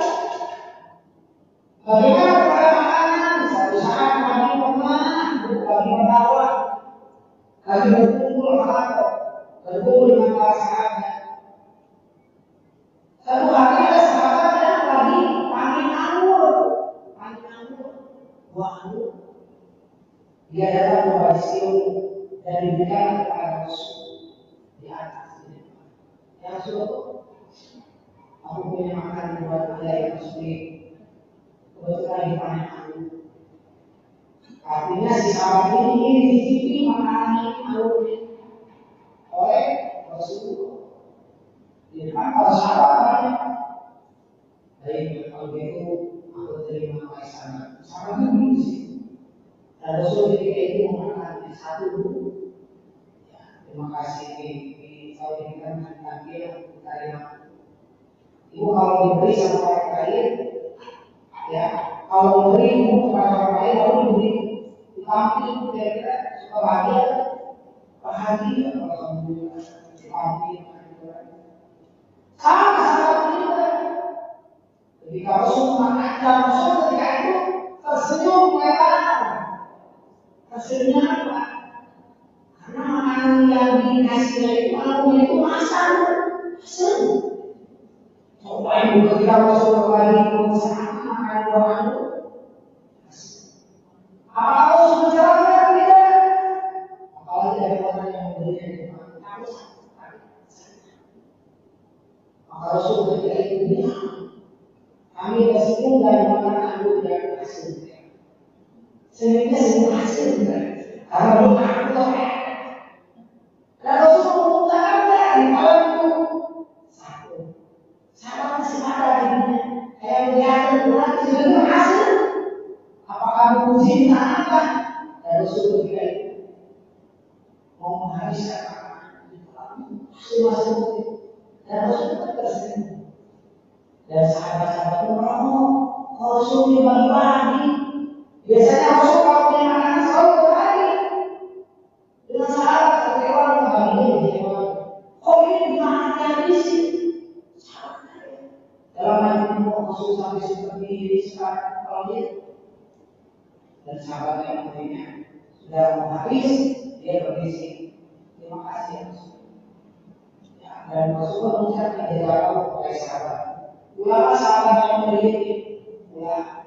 Bagaimana kepada makanan? Satu saat Nabi pernah berbagi berdakwah, lagi berkumpul dengan para sahabat. Satu hari ada sahabat yang lagi panen anggur, buah anggur. Dia datang kepada Rasul dan diberikan kepada Rasul di atas. Ya Rasul, aku punya makanan buat Anda yang sulit. Kebetulan dipanen anggur. Artinya si sahabat ini ingin dicicipi makanan anggurnya oleh Rasulullah. Di depan para sahabat, baik kalau begitu aku terima kasih sahabat. Sahabat itu belum di sini. Dan Rasul ketika itu mengatakan satu dulu. Ya, terima kasih di saudara kita yang terima. Ibu kalau diberi sama orang lain, ya kalau diberi ibu kepada orang lain lalu diberi di kampung kira-kira suka bahagia alhamdulillah di kampung. Sama kita. Ketika Rasul mengatakan Rasul ketika itu tersenyum lebar. Hasilnya apa? Karena makanan yang dikasihnya itu anggurnya itu masam. Coba ibu ketika Rasul lagi mengusahakan makan buah anggur. Apakah Rasul menjelaskan tidak? Apalagi dari orang yang memberikan itu maka Rasul ketika itu bilang, kami tersenyum dari makan anggur yang hasilnya. Sebenarnya semua hasil karena belum aku tahu. Dan Rasul mengutarakan di malam itu satu, sama masih ada di dunia. Kayak melihat Tuhan sudah berhasil. Apakah memuji apa? Dan Rasul ketika itu mau menghabiskan makanan masing-masing dan Rasul tersenyum. Dan sahabat-sahabat Umar, Rasul dibagi-bagi. Biasanya Rasul kalau punya makanan selalu berbagi dengan sahabat ketika orang berbagi kok ini gimana dihabisi? Dalam hal ini Rasul sampai seperti ini sekarang kalau dia dan sahabat yang punya sudah mau habis dia berbisi. Terima kasih Rasul. Ya, dan Rasul mengucapkan dia jawab oleh sahabat. Ulama sahabat yang memiliki ulama.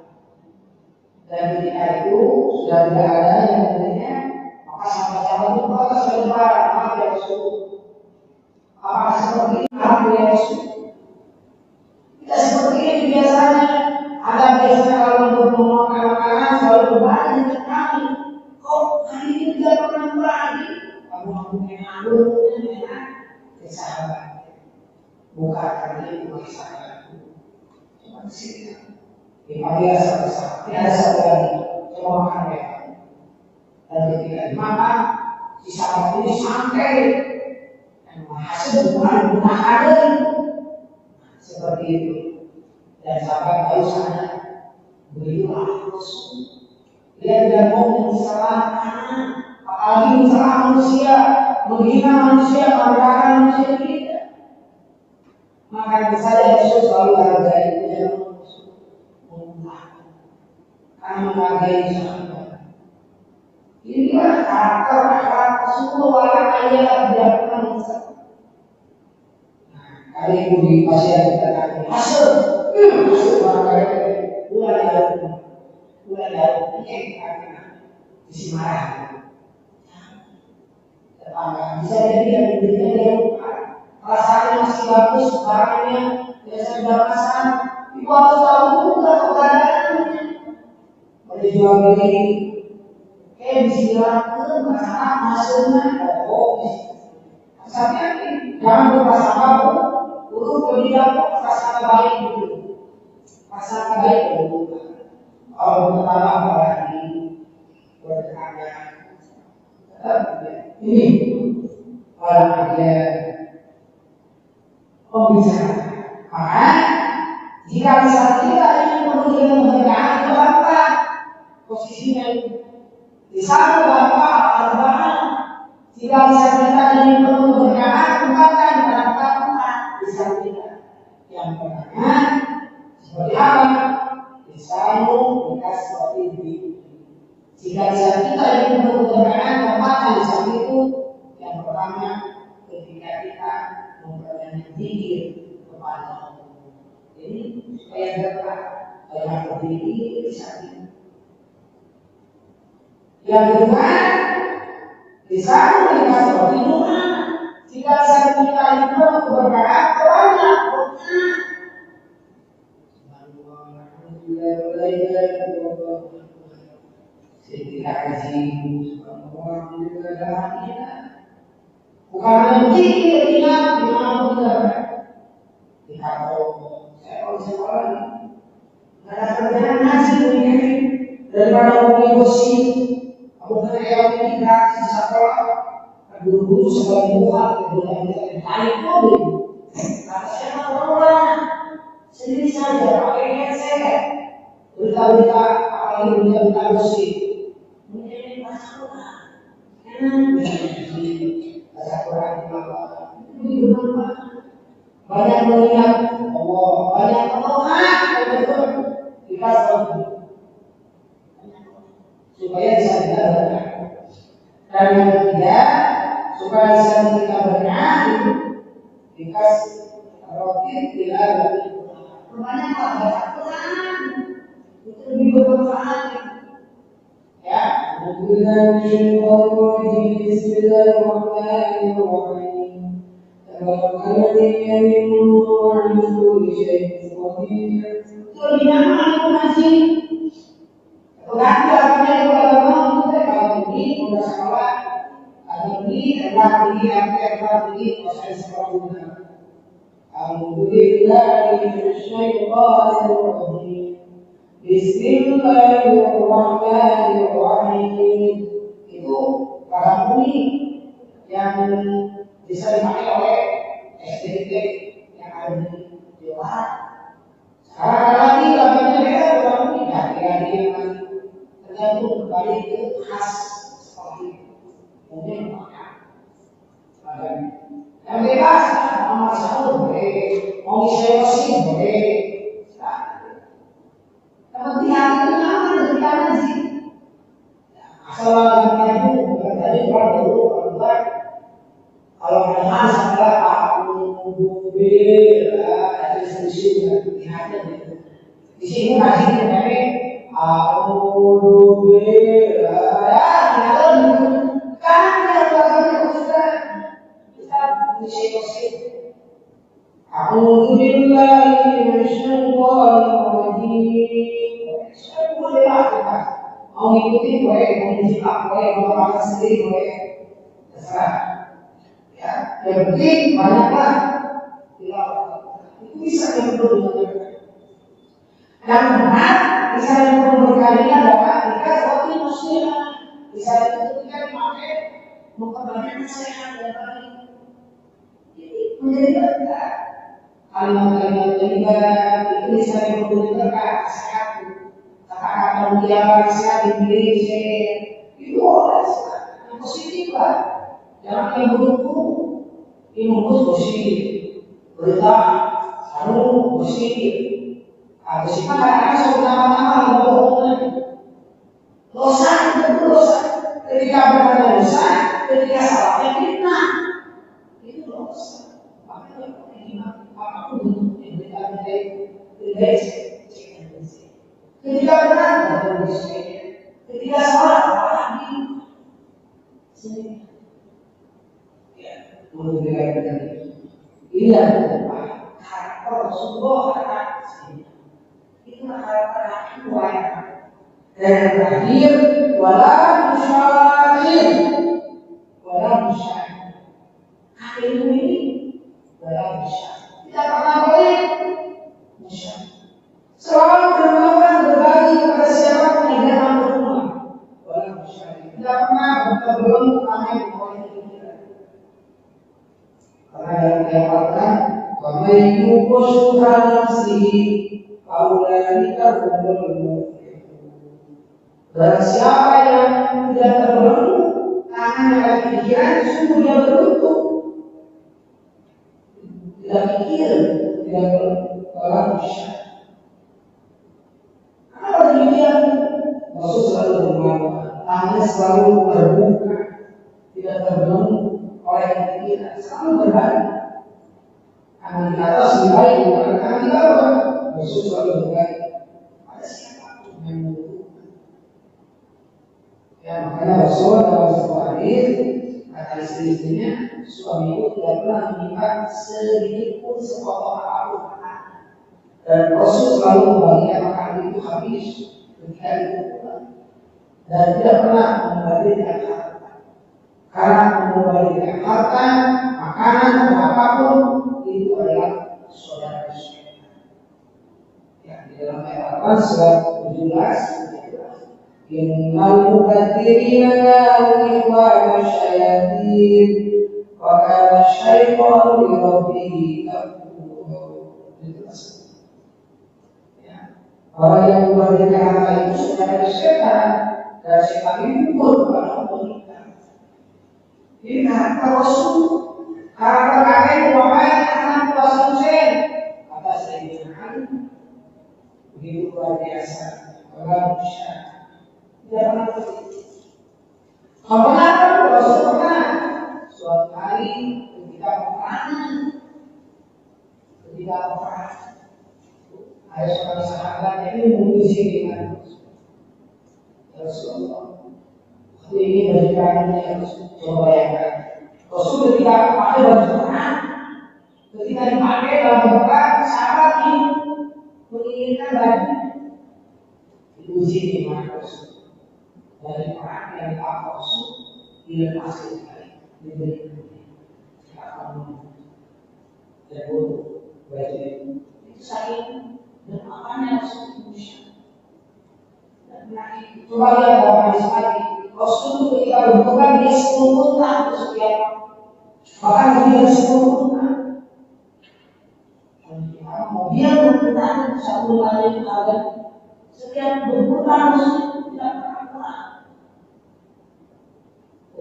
Dan ketika itu sudah tidak ada yang memberinya, maka sahabat-sahabat itu protes kepada maaf ya Rasul. Apakah seperti ini? Maaf ya Rasul. Kita seperti ini biasanya. Ada biasanya kalau makan makanan selalu berbagi dengan kami. Kok hari ini tidak pernah berbagi? Kamu punya anggur, ya sahabat. Bukan karena itu bagi sahabat. Cuma di sini. Dia satu-satu, tidak ada satu lagi, cuma makan mereka. Dan ketika dimakan, si sahabat ini sampai dan hasil bukan ada seperti itu. Dan sahabat tahu sana, berilah Rasul. Dia tidak mau mensalahkan, apalagi mensalah manusia, menghina manusia, merendahkan manusia tidak. Maka saya Rasul selalu hargai dia. Karena menghargai sahabat. Inilah karakter akhlak Rasulullah orang kaya tidak pernah menyesal. Kali itu di pasien kita tanya hasil masuk barang mulai dari ini karena isi marah. Bisa jadi yang berbeda yang rasanya masih bagus, barangnya biasa sudah masak. Ibu harus tahu juga keadaannya. Pada jual beli, bismillahirrahmanirrahim, masalah hasilnya Asalnya jangan berprasangka buruk berbicara prasangka baik dulu. Prasangka baik dulu. Kalau pertama apalagi bertanya, ini orang aja pembicara. Maka jika misalnya kita ingin menunjukkan kemerdekaan itu apa? Posisinya di sana bapak al-bahan. Jika bisa kita ingin kemerdekaan, bukan dalam bisa kita. Yang pertama, seperti apa? Misalnya kita seperti ini. Jika bisa kita ingin kemerdekaan, tempatkan di samping itu. Yang pertama, ketika kita memperbanyak zikir kepada Allah. Jadi supaya dekat banyak berdiri di samping. Yang kedua, di sana mereka seperti doa. Jika saya kita itu keberkahan banyak Setiap kaji bukan nanti ingat dimana kita kalau saya kalau sekolah ada kerjaan nasi begini daripada mengikuti bukan yang tidak di sekolah guru-guru sebagai muat bukan tarik mobil kata saya orang sendiri saja pakai headset berita-berita apalagi berita-berita bersih menjadi masalah masalah banyak melihat Allah banyak menolak betul dikasih supaya bisa kita berkah. Dan yang ketiga, supaya bisa kita berkah, dikasih roti tidak lebih banyak baca Quran itu lebih bermanfaat. Ya, Bismillahirrahmanirrahim. Berarti artinya itu agama itu kalau ini udah sekolah, ada ini, proses sekolah juga. Alhamdulillahirrahmanirrahim. Bismillahirrahmanirrahim. Itu barang bumi yang bisa dipakai oleh SDT yang ada di luar. Sekarang ada lagi namanya beda barang bumi ganti yang tergantung kembali ke khas seperti mungkin makan. Yang bebas, mau masak boleh, mau isolasi boleh. Tapi hati itu nyaman dari kanan sih. Asal gambarnya itu bukan tadi orang dulu orang tua. Kalau ada salah aku mobil, ada solusi di hati itu. Di sini masih terjadi aku mobil, ternyata kan yang belakangnya kita isolasi. A'udzu billahi minasyaitonir rajim. Semua dilakukan. Mau ngikutin boleh, mau menjiplak boleh, mau makan sendiri boleh. Terserah. Ya, yang penting banyaklah dilakukan. Itu bisa yang perlu dilakukan. Yang benar, bisa yang perlu berkalinya adalah ketika seperti manusia. Bisa itu ketika dipakai memperbanyak nasihat dan baik. Ini menjadi berkah. Kalimat-kalimat thayyibah itu bisa memberi berkah sehat. Kata-kata mulia nasihat diberi itu oleh yang positif lah. Jangan yang buruk ini membus positif. Berita selalu positif. Positif kadang-kadang seutama-tama yang bohong. Dosa itu dosa. Ketika berkata dosa, ketika salahnya fitnah. Itu dosa. Makanya apapun bentuk yang kita baik, ketika benar, double cek. Ketika salah, lagi. Ya, menunjukkan tadi. Ini adalah karakter Rasulullah karakter itu karakter dua. Dan yang terakhir, wala musyahid. Ilmu ini wala musyahid. Tidak pernah boleh musyahid. Selalu bermawan berbagi kepada siapapun yang datang ke rumah. Wala musyahid. Tidak pernah belum kami boleh tidak. Karena yang dikatakan, wa may yuqshuha nafsihi faulaika humul muflihun. Dan siapa yang tidak terbelenggu tangan dan pikiran, sungguh dia beruntung. Tidak pikir, tidak berlangsung. Kalau demikian, Rasul selalu bermata, tangannya selalu terbuka, tidak terbelenggu oleh pikiran, selalu berbalik. Tangan di atas lebih baik daripada tangan di bawah. Rasul selalu berbalik. Ada siapapun yang membutuhkan. Ya, makanya Rasul dalam sebuah hadis kata istri-istrinya, suamiku tidak pernah menyimpan sedikit pun sepotong apapun makanan. Dan Rasul selalu membagikan makanan itu habis ketika itu pulang. Dan tidak pernah memberikan harta. Karena memberikan harta, makanan, dan apapun itu adalah saudara syaitan. Ya, di dalam ayat Al-Quran surat 17. Innal mubadirina kanu ikhwana syayatin wa kana syaitanu li rabbihi kafura. Orang yang memberikan harta itu saudara setan dan setan itu pun kepada Allah. Ini kata Rasul, kata kakek wahai anak kuasa Hussein, kata Sayyidina Ali, begitu luar biasa, orang besar. Tidak pernah begitu. Kebenaran Rasul pernah suatu hari ketika peperangan, ada seorang sahabat yang menguji dengan Rasulullah. Ini baju kainnya harus coba bayangkan. Rasul ketika pakai baju perang, ketika dipakai dalam perang, sahabat ini menginginkan baju diuji dengan Rasul. Dari perang yang dipakai Rasul dilepaskan sekali, diberi kamu dan baju itu saya dan makanya Rasul Indonesia. Coba lihat bahwa sekali Rasul ketika berbuka dia 10 tahun setiap bahkan dia 10 tahun. Dia berbuka satu kali ada setiap berbuka Rasul tidak pernah pulang.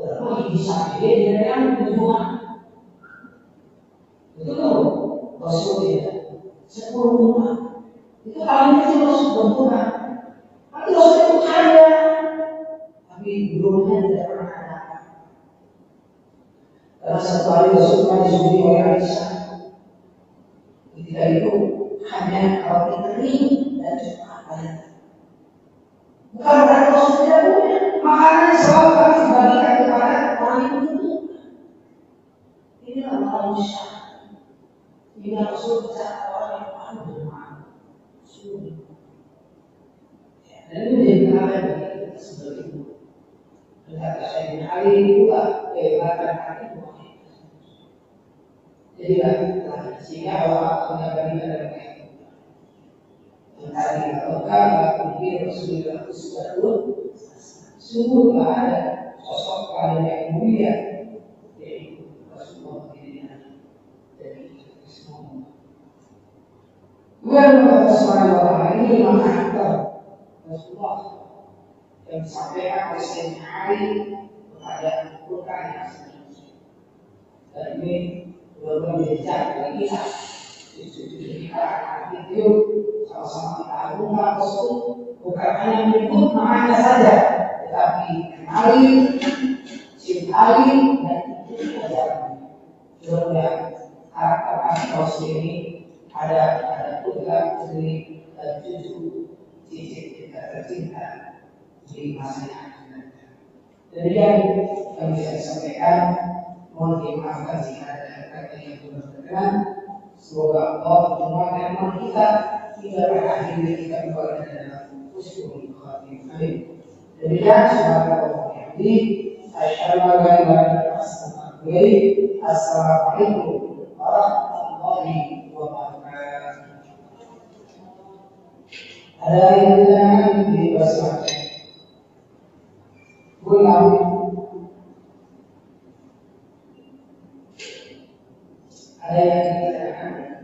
Orang bisa dia yang berjuang. Betul Rasul dia 10 tahun. Itu paling kecil Rasul berbuka. Tapi Rasul itu kaya, tapi belumnya tidak pernah ada. Karena satu hari Rasul pernah disuruh oleh Aisyah. Ketika itu hanya roti kering dan cuma ayam. Bukan berarti Rasul tidak punya. Makanan selalu harus dibagikan kepada orang yang membutuhkan. Inilah manusia. Ini Rasul bicara orang yang paling bermanfaat. Dan ini menjadi kenangan bagi kita sebagai ibu. Dan kata Sayyidina Ali juga kehebatan hati Tuhan. Jadi lah, sehingga Allah mengabadikan dalam ayat itu. Dan tadi katakan, aku pikir Rasulullah itu sudah turun. Sungguh tak ada sosok paling yang mulia yaitu Rasulullah ini dari semua. Kemudian kata Rasulullah ini memang karakter Rasulullah yang disampaikan oleh Sayyidina Ali kepada Quran yang seterusnya. Dan ini benar-benar menjejak bagi kita. Jadi kita akan video sama-sama kita agungkan Rasul bukan hanya menyebut namanya saja, tetapi kenali, cintai dan ikuti ajaran. Mudah-mudahan karakter Rasul ini ada putra putri dan cucu cicit kita tercinta di masa yang akan datang. Demikian yang bisa disampaikan. Mohon dimaafkan jika ada kata yang kurang berkenan. Semoga Allah menguatkan iman kita hingga pada akhirnya kita kembali ke dalam husnul khatimah. Amin. Demikian subhanallah wa bihamdihi asyhadu an la ilaha illa anta astaghfiruka wa atubu ilaik. Assalamualaikum warahmatullahi wabarakatuh. Ada yang bertanya di bahasa Gulam. Ada yang bertanya.